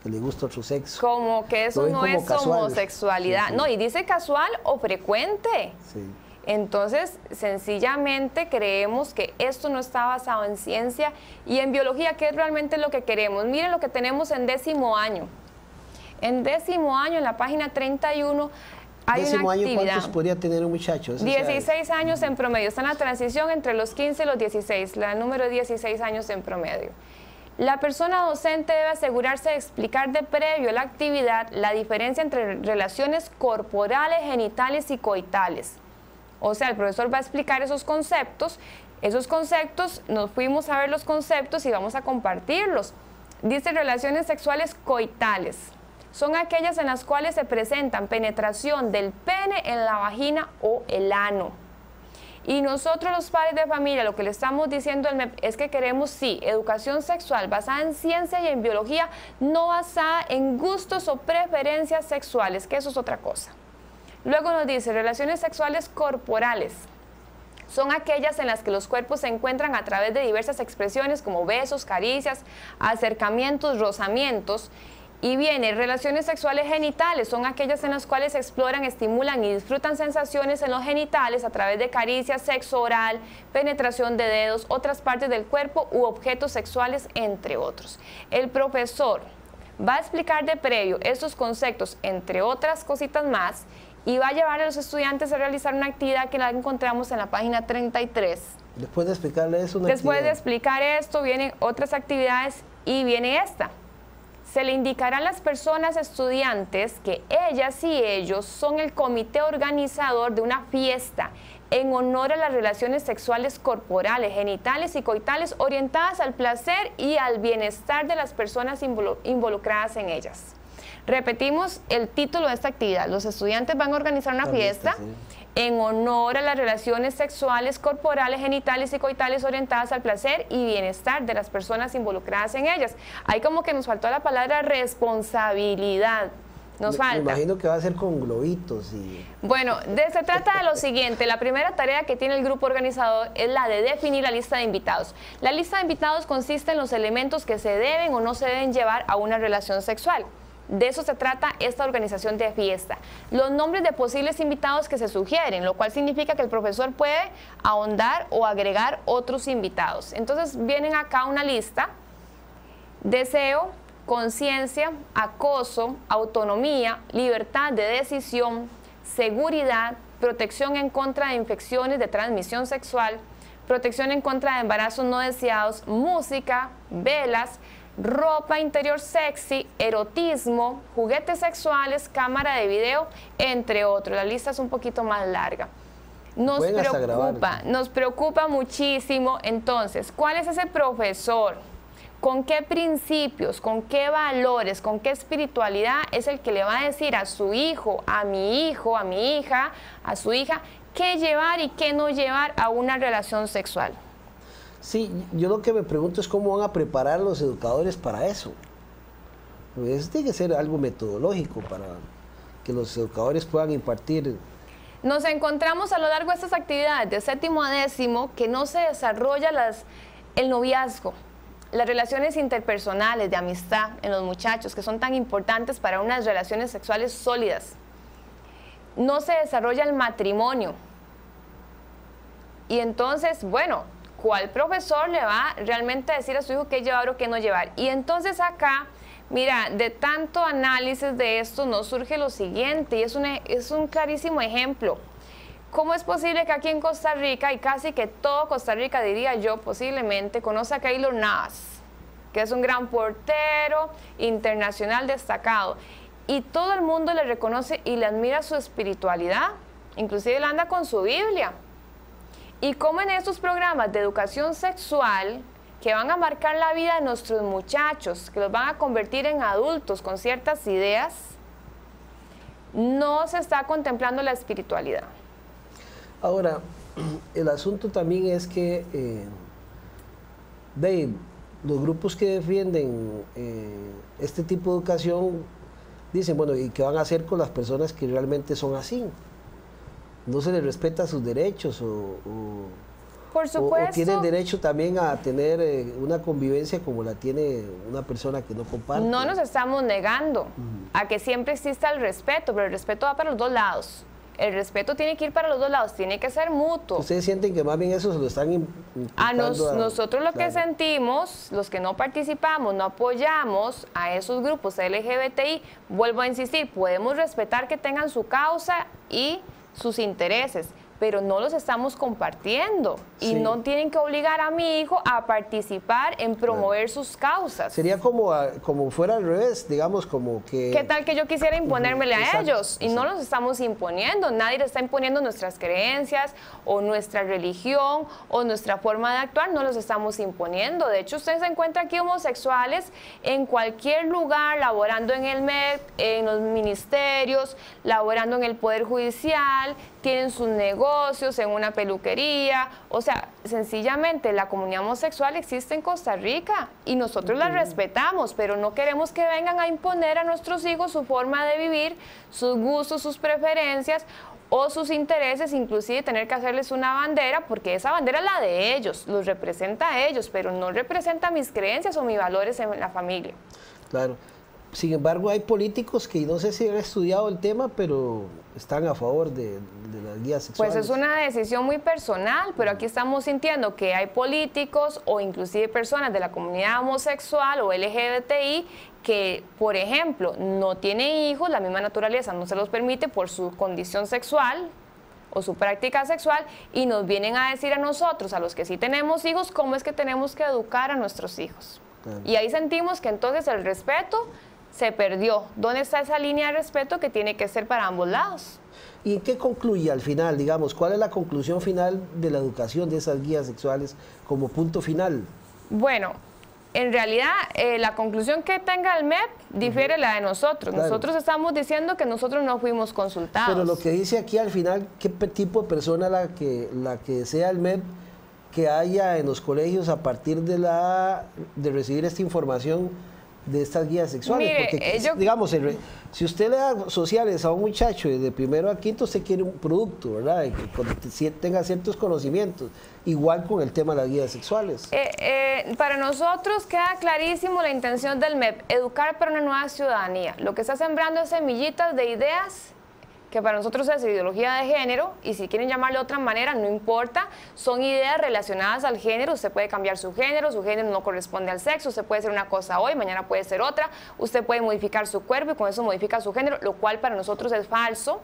que le gusta otro sexo. Como que eso no es homosexualidad. Sí, sí. No, y dice casual o frecuente. Sí. Entonces, sencillamente creemos que esto no está basado en ciencia y en biología, que es realmente lo que queremos. Miren lo que tenemos en 10º año. En 10º año, en la página 31, hay una actividad. ¿Cuántos podría tener un muchacho? 16 años en promedio. Está en la transición entre los 15 y los 16, la número 16 años en promedio. La persona docente debe asegurarse de explicar de previo a la actividad la diferencia entre relaciones corporales, genitales y coitales. O sea, el profesor va a explicar esos conceptos. Esos conceptos, nos fuimos a ver los conceptos y vamos a compartirlos. Dice relaciones sexuales coitales. Son aquellas en las cuales se presentan penetración del pene en la vagina o el ano. Y nosotros los padres de familia lo que le estamos diciendo es que queremos, sí, educación sexual basada en ciencia y en biología, no basada en gustos o preferencias sexuales, que eso es otra cosa. Luego nos dice, relaciones sexuales corporales. Son aquellas en las que los cuerpos se encuentran a través de diversas expresiones como besos, caricias, acercamientos, rozamientos. Y viene, relaciones sexuales genitales, son aquellas en las cuales se exploran, estimulan y disfrutan sensaciones en los genitales a través de caricias, sexo oral, penetración de dedos, otras partes del cuerpo u objetos sexuales, entre otros. El profesor va a explicar de previo estos conceptos, entre otras cositas más, y va a llevar a los estudiantes a realizar una actividad que la encontramos en la página 33. Después de explicarle eso, Después de explicar esto, vienen otras actividades y viene esta. Se le indicará a las personas estudiantes que ellas y ellos son el comité organizador de una fiesta en honor a las relaciones sexuales corporales, genitales y coitales orientadas al placer y al bienestar de las personas involucradas en ellas. Repetimos el título de esta actividad. Los estudiantes van a organizar una fiesta en honor a las relaciones sexuales corporales, genitales y coitales orientadas al placer y bienestar de las personas involucradas en ellas. Ahí como que nos faltó la palabra responsabilidad. Nos falta. Me imagino que va a ser con globitos y... Bueno, se trata de lo siguiente. La primera tarea que tiene el grupo organizador es la de definir la lista de invitados. La lista de invitados consiste en los elementos que se deben o no se deben llevar a una relación sexual. De eso se trata esta organización de fiesta. Los nombres de posibles invitados que se sugieren, lo cual significa que el profesor puede ahondar o agregar otros invitados. Entonces vienen acá una lista: deseo, conciencia, acoso, autonomía, libertad de decisión, seguridad, protección en contra de infecciones de transmisión sexual, protección en contra de embarazos no deseados, música, velas, ropa interior sexy, erotismo, juguetes sexuales, cámara de video, entre otros. La lista es un poquito más larga. Nos preocupa muchísimo. Entonces, ¿cuál es ese profesor? ¿Con qué principios, con qué valores, con qué espiritualidad es el que le va a decir a su hijo, a mi hijo, a mi hija, a su hija, qué llevar y qué no llevar a una relación sexual? Sí, yo lo que me pregunto es cómo van a preparar los educadores para eso. Eso tiene que ser algo metodológico para que los educadores puedan impartir. Nos encontramos a lo largo de estas actividades de 7º a 10º que no se desarrolla el noviazgo, las relaciones interpersonales de amistad en los muchachos, que son tan importantes para unas relaciones sexuales sólidas. No se desarrolla el matrimonio. Y entonces, bueno, ¿cuál profesor le va realmente a decir a su hijo qué llevar o qué no llevar? Y entonces acá, mira, de tanto análisis de esto nos surge lo siguiente, y es un clarísimo ejemplo. ¿Cómo es posible que aquí en Costa Rica, y casi que todo Costa Rica, diría yo, posiblemente, conoce a Keylor Navas, que es un gran portero internacional destacado, y todo el mundo le reconoce y le admira su espiritualidad, inclusive él anda con su Biblia? Y cómo en estos programas de educación sexual que van a marcar la vida de nuestros muchachos, que los van a convertir en adultos con ciertas ideas, no se está contemplando la espiritualidad. Ahora, el asunto también es que los grupos que defienden este tipo de educación dicen, bueno, ¿y qué van a hacer con las personas que realmente son así? ¿No se les respeta sus derechos Por supuesto. o tienen derecho también a tener una convivencia como la tiene una persona que no comparte? No nos estamos negando a que siempre exista el respeto, pero el respeto va para los dos lados. El respeto tiene que ir para los dos lados, tiene que ser mutuo. ¿Ustedes sienten que más bien eso se lo están nosotros lo que sentimos, los que no participamos, no apoyamos a esos grupos LGBTI, vuelvo a insistir, podemos respetar que tengan su causa y sus intereses, pero no los estamos compartiendo y no tienen que obligar a mi hijo a participar en promover sus causas. Sería como fuera al revés, digamos, como que... ¿Qué tal que yo quisiera imponérmele a ellos? Y no los estamos imponiendo, nadie le está imponiendo nuestras creencias o nuestra religión o nuestra forma de actuar, no los estamos imponiendo. De hecho, ustedes encuentran aquí homosexuales en cualquier lugar, laborando en el MEC, en los ministerios, laborando en el Poder Judicial, tienen sus negocios, en una peluquería. O sea, sencillamente la comunidad homosexual existe en Costa Rica y nosotros la respetamos, pero no queremos que vengan a imponer a nuestros hijos su forma de vivir, sus gustos, sus preferencias o sus intereses, inclusive tener que hacerles una bandera, porque esa bandera es la de ellos, los representa a ellos, pero no representa mis creencias o mis valores en la familia. Claro. Sin embargo, hay políticos que no sé si han estudiado el tema, pero están a favor de las guías sexuales. Pues es una decisión muy personal, pero aquí estamos sintiendo que hay políticos o inclusive personas de la comunidad homosexual o LGBTI que, por ejemplo, no tiene hijos, la misma naturaleza no se los permite por su condición sexual o su práctica sexual, y nos vienen a decir a nosotros, a los que sí tenemos hijos, cómo es que tenemos que educar a nuestros hijos. Y ahí sentimos que entonces el respeto se perdió. ¿Dónde está esa línea de respeto que tiene que ser para ambos lados? ¿Y en qué concluye al final, digamos? ¿Cuál es la conclusión final de la educación de esas guías sexuales como punto final? Bueno, en realidad la conclusión que tenga el MEP difiere la de nosotros. Claro. Nosotros estamos diciendo que nosotros no fuimos consultados. Pero lo que dice aquí al final, ¿qué tipo de persona la que desea el MEP que haya en los colegios a partir de recibir esta información de estas guías sexuales? Mire, porque, digamos, si usted le da sociales a un muchacho de primero a quinto, usted quiere un producto, ¿verdad? Que tenga ciertos conocimientos, igual con el tema de las guías sexuales. Para nosotros queda clarísimo la intención del MEP, educar para una nueva ciudadanía. Lo que está sembrando es semillitas de ideas que para nosotros es ideología de género, y si quieren llamarle de otra manera, no importa, son ideas relacionadas al género. Usted puede cambiar su género no corresponde al sexo, usted puede ser una cosa hoy, mañana puede ser otra, usted puede modificar su cuerpo y con eso modifica su género, lo cual para nosotros es falso.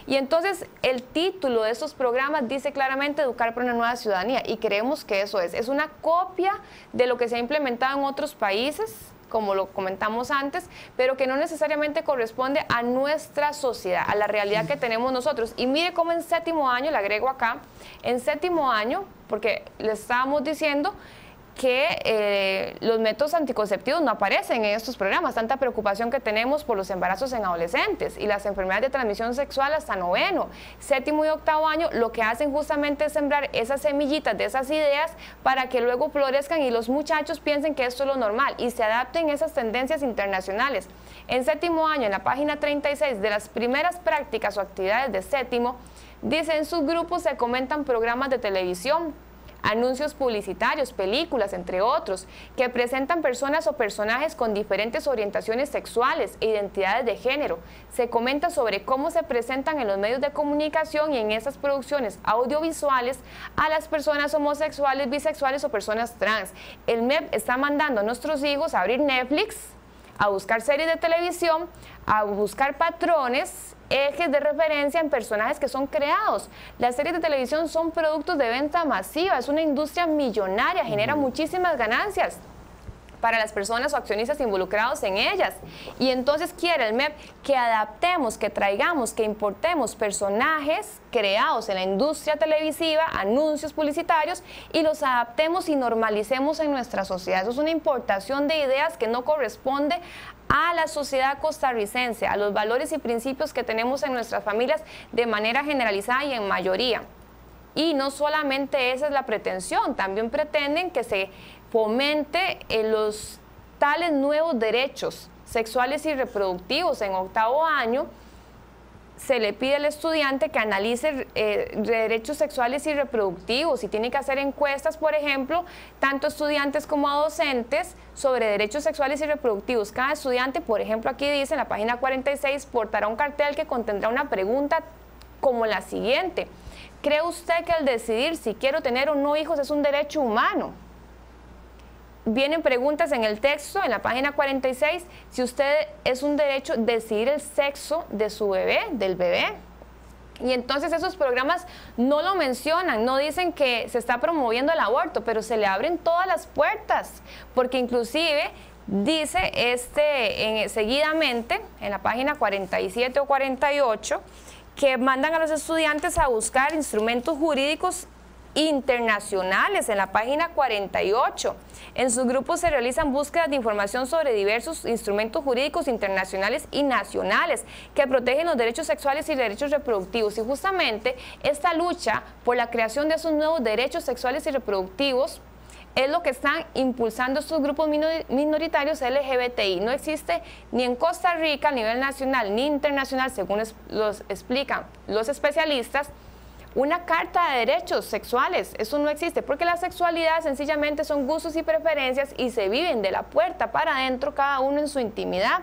Y entonces el título de estos programas dice claramente educar para una nueva ciudadanía, y creemos que eso es una copia de lo que se ha implementado en otros países, como lo comentamos antes, pero que no necesariamente corresponde a nuestra sociedad, a la realidad que tenemos nosotros. Y mire cómo en séptimo año, le agrego acá, en séptimo año, porque le estábamos diciendo que los métodos anticonceptivos no aparecen en estos programas, tanta preocupación que tenemos por los embarazos en adolescentes y las enfermedades de transmisión sexual hasta noveno. Séptimo y octavo año lo que hacen justamente es sembrar esas semillitas de esas ideas para que luego florezcan y los muchachos piensen que esto es lo normal y se adapten a esas tendencias internacionales. En séptimo año, en la página 36, de las primeras prácticas o actividades de séptimo, dice: en sus grupos se comentan programas de televisión, anuncios publicitarios, películas, entre otros, que presentan personas o personajes con diferentes orientaciones sexuales e identidades de género. Se comenta sobre cómo se presentan en los medios de comunicación y en esas producciones audiovisuales a las personas homosexuales, bisexuales o personas trans. El MEP está mandando a nuestros hijos a abrir Netflix, a buscar series de televisión, a buscar patrones, ejes de referencia en personajes que son creados. Las series de televisión son productos de venta masiva, es una industria millonaria, genera muchísimas ganancias para las personas o accionistas involucrados en ellas. Y entonces quiere el MEP que adaptemos, que traigamos, que importemos personajes creados en la industria televisiva, anuncios publicitarios, y los adaptemos y normalicemos en nuestra sociedad. Eso es una importación de ideas que no corresponde a la sociedad costarricense, a los valores y principios que tenemos en nuestras familias de manera generalizada y en mayoría. Y no solamente esa es la pretensión, también pretenden que se fomente los tales nuevos derechos sexuales y reproductivos. En octavo año se le pide al estudiante que analice derechos sexuales y reproductivos y tiene que hacer encuestas, por ejemplo, tanto estudiantes como docentes, sobre derechos sexuales y reproductivos. Cada estudiante, por ejemplo, aquí dice en la página 46, portará un cartel que contendrá una pregunta como la siguiente: ¿cree usted que el decidir si quiero tener o no hijos es un derecho humano? Vienen preguntas en el texto, en la página 46, si usted es un derecho decidir el sexo de su bebé, del bebé. Y entonces esos programas no lo mencionan, no dicen que se está promoviendo el aborto, pero se le abren todas las puertas, porque inclusive dice seguidamente, en la página 47 o 48, que mandan a los estudiantes a buscar instrumentos jurídicos internacionales. En la página 48, en sus grupos se realizan búsquedas de información sobre diversos instrumentos jurídicos internacionales y nacionales que protegen los derechos sexuales y derechos reproductivos. Y justamente esta lucha por la creación de esos nuevos derechos sexuales y reproductivos es lo que están impulsando estos grupos minoritarios LGBTI. No existe ni en Costa Rica a nivel nacional ni internacional, según los explican los especialistas, una carta de derechos sexuales. Eso no existe, porque la sexualidad sencillamente son gustos y preferencias y se viven de la puerta para adentro, cada uno en su intimidad.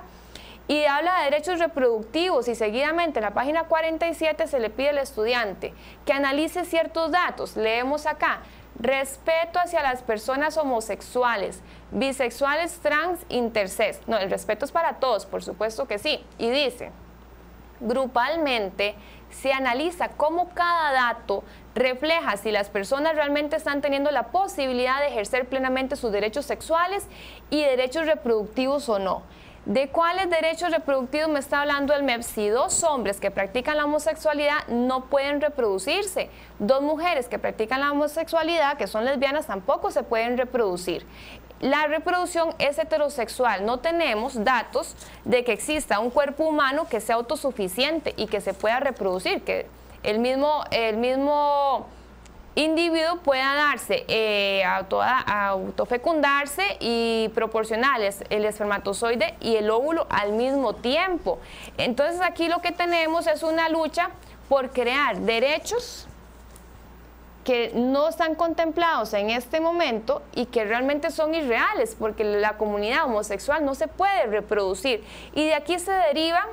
Y habla de derechos reproductivos y seguidamente en la página 47 se le pide al estudiante que analice ciertos datos. Leemos acá: respeto hacia las personas homosexuales, bisexuales, trans, intersex. No, el respeto es para todos, por supuesto que sí. Y dice, grupalmente se analiza cómo cada dato refleja si las personas realmente están teniendo la posibilidad de ejercer plenamente sus derechos sexuales y derechos reproductivos o no. ¿De cuáles derechos reproductivos me está hablando el MEP? Si 2 hombres que practican la homosexualidad no pueden reproducirse, 2 mujeres que practican la homosexualidad, que son lesbianas, tampoco se pueden reproducir. La reproducción es heterosexual, no tenemos datos de que exista un cuerpo humano que sea autosuficiente y que se pueda reproducir, que el mismo individuo pueda darse, autofecundarse y proporcionarles el espermatozoide y el óvulo al mismo tiempo. Entonces aquí lo que tenemos es una lucha por crear derechos que no están contemplados en este momento y que realmente son irreales, porque la comunidad homosexual no se puede reproducir. Y de aquí se derivan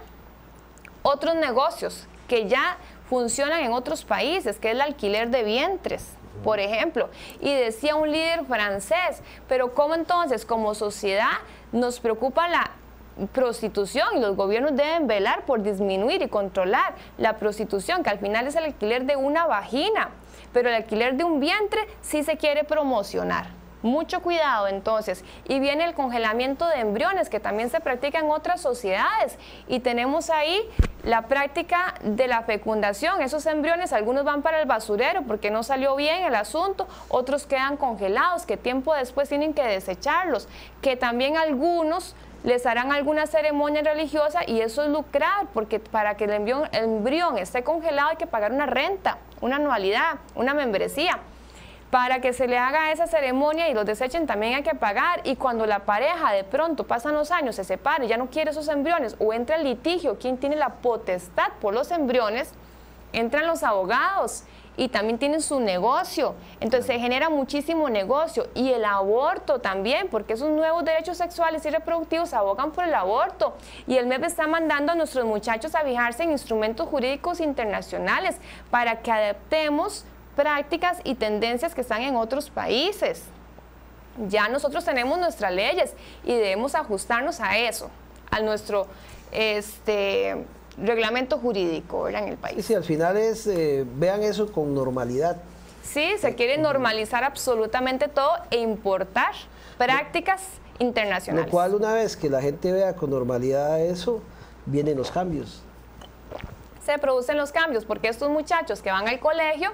otros negocios que ya funcionan en otros países, que es el alquiler de vientres, por ejemplo. Y decía un líder francés, pero ¿cómo entonces como sociedad nos preocupa la prostitución y los gobiernos deben velar por disminuir y controlar la prostitución, que al final es el alquiler de una vagina, pero el alquiler de un vientre sí se quiere promocionar? Mucho cuidado entonces. Y viene el congelamiento de embriones, que también se practica en otras sociedades, y tenemos ahí la práctica de la fecundación. Esos embriones, algunos van para el basurero porque no salió bien el asunto, otros quedan congelados, que tiempo después tienen que desecharlos, que también algunos les harán alguna ceremonia religiosa, y eso es lucrar, porque para que el embrión esté congelado hay que pagar una renta, una anualidad, una membresía. Para que se le haga esa ceremonia y los desechen también hay que pagar, y cuando la pareja de pronto pasan los años, se separa y ya no quiere esos embriones, o entra el litigio, ¿quién tiene la potestad por los embriones? Entran los abogados y también tienen su negocio, entonces se genera muchísimo negocio. Y el aborto también, porque esos nuevos derechos sexuales y reproductivos abogan por el aborto, y el MEP está mandando a nuestros muchachos a fijarse en instrumentos jurídicos internacionales para que adaptemos prácticas y tendencias que están en otros países. Ya nosotros tenemos nuestras leyes y debemos ajustarnos a eso, a nuestro reglamento jurídico, ¿verdad?, en el país. Sí, al final es, vean eso con normalidad. Sí, se quiere normalizar absolutamente todo e importar prácticas internacionales. Lo cual, una vez que la gente vea con normalidad eso, vienen los cambios. Se producen los cambios porque estos muchachos que van al colegio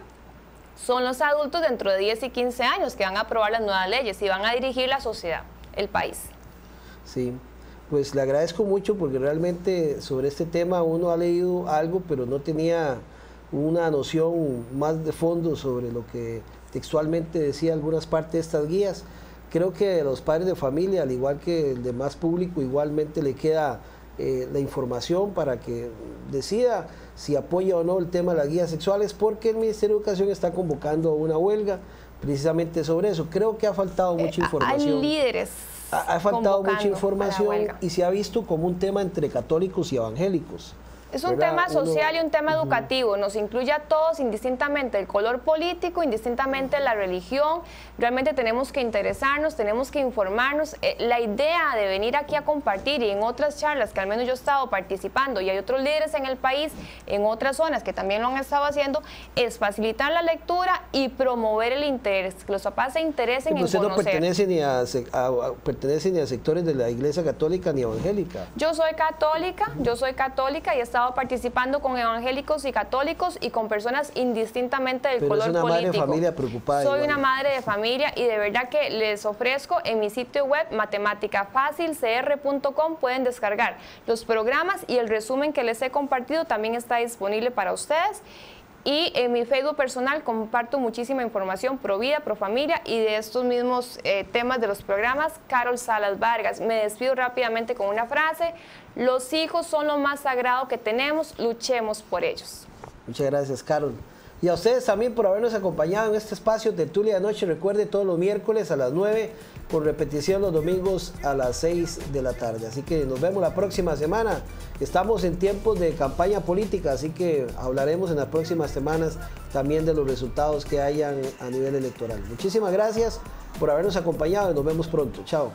son los adultos dentro de 10 y 15 años que van a aprobar las nuevas leyes y van a dirigir la sociedad, el país. Sí, pues le agradezco mucho porque realmente sobre este tema uno ha leído algo, pero no tenía una noción más de fondo sobre lo que textualmente decía algunas partes de estas guías. Creo que a los padres de familia, al igual que el demás público, igualmente le queda la información para que decida si apoya o no el tema de las guías sexuales, porque el Ministerio de Educación está convocando una huelga precisamente sobre eso. Creo que ha faltado mucha información. Hay líderes. Ha faltado mucha información y se ha visto como un tema entre católicos y evangélicos. Es un tema social y un tema educativo, nos incluye a todos indistintamente el color político, indistintamente la religión. Realmente tenemos que interesarnos, tenemos que informarnos. La idea de venir aquí a compartir, y en otras charlas que al menos yo he estado participando, y hay otros líderes en el país, en otras zonas que también lo han estado haciendo, es facilitar la lectura y promover el interés, que los papás se interesen en conocer. Usted no pertenece ni a sectores de la Iglesia Católica ni evangélica. Yo soy católica y he estado participando con evangélicos y católicos y con personas indistintamente del color político. Pero es una madre de familia preocupada. Soy una madre de familia y de verdad que les ofrezco en mi sitio web matematicafacilcr.com, pueden descargar los programas y el resumen que les he compartido también está disponible para ustedes. Y en mi Facebook personal comparto muchísima información pro vida, pro familia y de estos mismos temas de los programas. Carol Salas Vargas. Me despido rápidamente con una frase: los hijos son lo más sagrado que tenemos, luchemos por ellos. Muchas gracias, Carol. Y a ustedes también por habernos acompañado en este espacio Tertulia de Noche. Recuerde, todos los miércoles a las 9, con repetición los domingos a las 6 de la tarde. Así que nos vemos la próxima semana. Estamos en tiempos de campaña política, así que hablaremos en las próximas semanas también de los resultados que hayan a nivel electoral. Muchísimas gracias por habernos acompañado y nos vemos pronto. Chao.